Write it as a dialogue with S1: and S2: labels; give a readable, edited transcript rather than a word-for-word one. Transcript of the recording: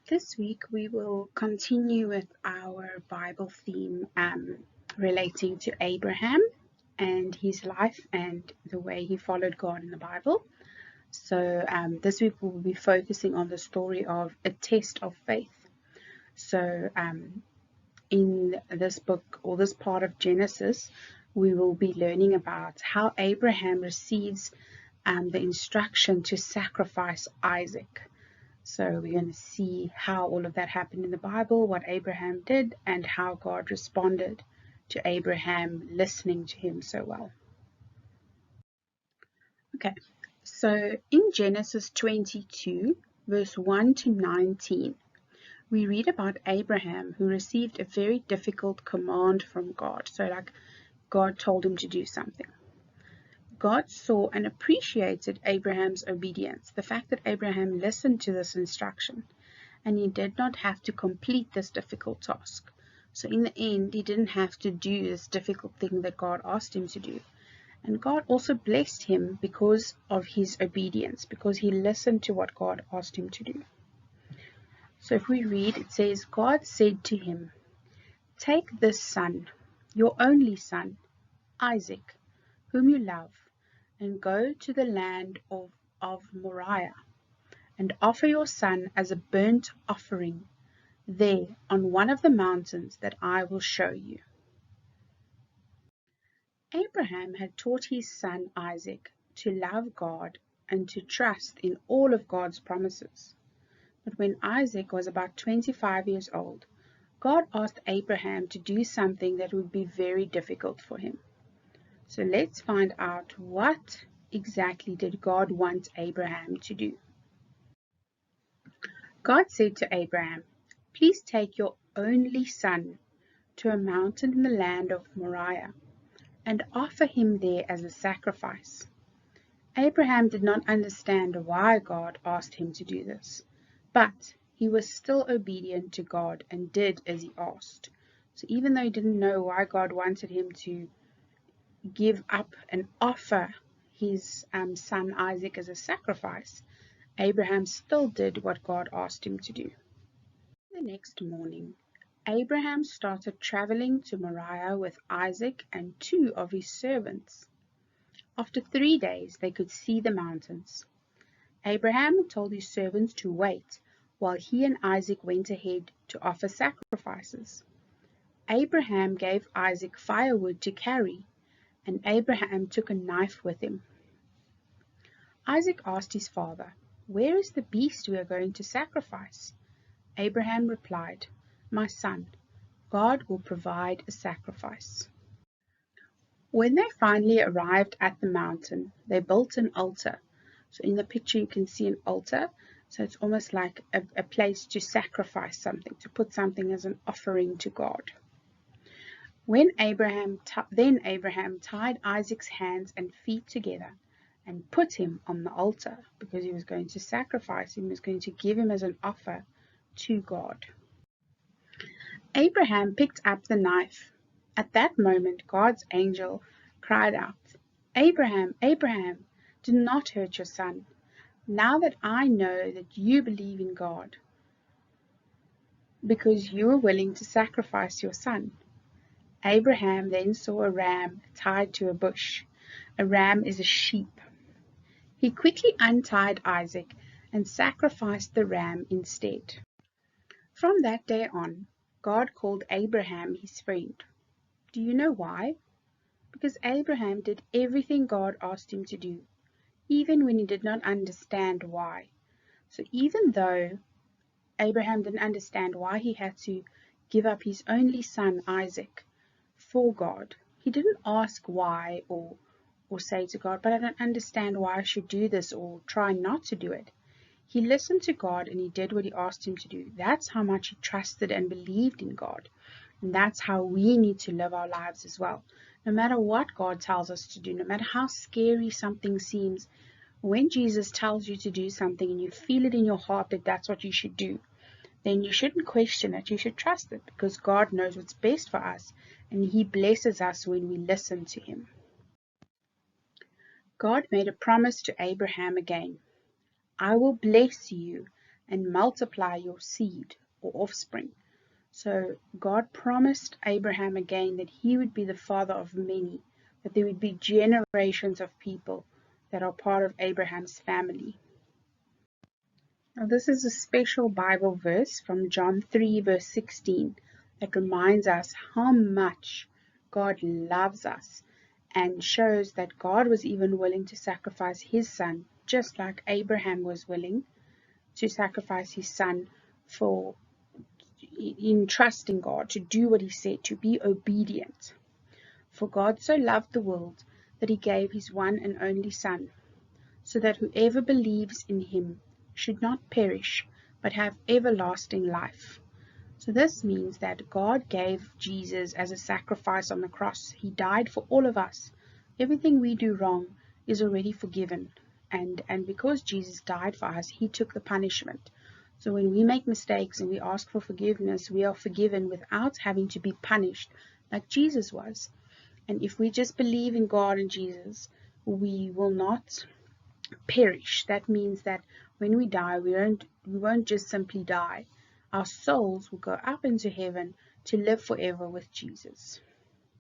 S1: This week we will continue with our Bible theme relating to Abraham and his life and the way he followed God in the Bible. So this week we'll be focusing on the story of a test of faith. So in this book or this part of Genesis, we will be learning about how Abraham receives the instruction to sacrifice Isaac. So we're going to see how all of that happened in the Bible, what Abraham did, and how God responded to Abraham listening to him so well. Okay, so in Genesis 22, verse 1 to 19, we read about Abraham who received a very difficult command from God. So like God told him to do something. God saw and appreciated Abraham's obedience, the fact that Abraham listened to this instruction, and he did not have to complete this difficult task. So in the end, he didn't have to do this difficult thing that God asked him to do. And God also blessed him because of his obedience, because he listened to what God asked him to do. So if we read, it says, God said to him, "Take this son, your only son, Isaac, whom you love, and go to the land of Moriah, and offer your son as a burnt offering there on one of the mountains that I will show you." Abraham had taught his son Isaac to love God and to trust in all of God's promises. But when Isaac was about 25 years old, God asked Abraham to do something that would be very difficult for him. So let's find out, what exactly did God want Abraham to do? God said to Abraham, "Please take your only son to a mountain in the land of Moriah and offer him there as a sacrifice." Abraham did not understand why God asked him to do this, but he was still obedient to God and did as he asked. So even though he didn't know why God wanted him to give up and offer his son Isaac as a sacrifice, Abraham still did what God asked him to do. The next morning, Abraham started traveling to Moriah with Isaac and 2 of his servants. After 3 days, they could see the mountains. Abraham told his servants to wait while he and Isaac went ahead to offer sacrifices. Abraham gave Isaac firewood to carry, and Abraham took a knife with him. Isaac asked his father, "Where is the beast we are going to sacrifice?" Abraham replied, "My son, God will provide a sacrifice." When they finally arrived at the mountain, they built an altar. So in the picture you can see an altar. So it's almost like a place to sacrifice something, to put something as an offering to God. Then Abraham tied Isaac's hands and feet together and put him on the altar, because he was going to sacrifice him, he was going to give him as an offer to God. Abraham picked up the knife. At that moment, God's angel cried out, "Abraham, Abraham, do not hurt your son. Now that I know that you believe in God, because you are willing to sacrifice your son." Abraham then saw a ram tied to a bush. A ram is a sheep. He quickly untied Isaac and sacrificed the ram instead. From that day on, God called Abraham his friend. Do you know why? Because Abraham did everything God asked him to do, even when he did not understand why. So even though Abraham didn't understand why he had to give up his only son Isaac for God, he didn't ask why or say to God, "But I don't understand why I should do this," or try not to do it. He listened to God and he did what he asked him to do. That's how much he trusted and believed in God. And that's how we need to live our lives as well. No matter what God tells us to do, no matter how scary something seems, when Jesus tells you to do something and you feel it in your heart that that's what you should do, then you shouldn't question it. You should trust it, because God knows what's best for us, and he blesses us when we listen to him. God made a promise to Abraham again. "I will bless you and multiply your seed or offspring. So God promised Abraham again that he would be the father of many, that there would be generations of people that are part of Abraham's family. Now, this is a special Bible verse from John 3, verse 16, that reminds us how much God loves us and shows that God was even willing to sacrifice his son, just like Abraham was willing to sacrifice his son in trusting God, to do what he said, to be obedient. For God so loved the world that he gave his one and only Son, so that whoever believes in him should not perish, but have everlasting life. So this means that God gave Jesus as a sacrifice on the cross. He died for all of us. Everything we do wrong is already forgiven. And because Jesus died for us, he took the punishment. So when we make mistakes and we ask for forgiveness, we are forgiven without having to be punished like Jesus was. And if we just believe in God and Jesus, we will not perish. That means that when we die, we won't just simply die. Our souls will go up into heaven to live forever with Jesus.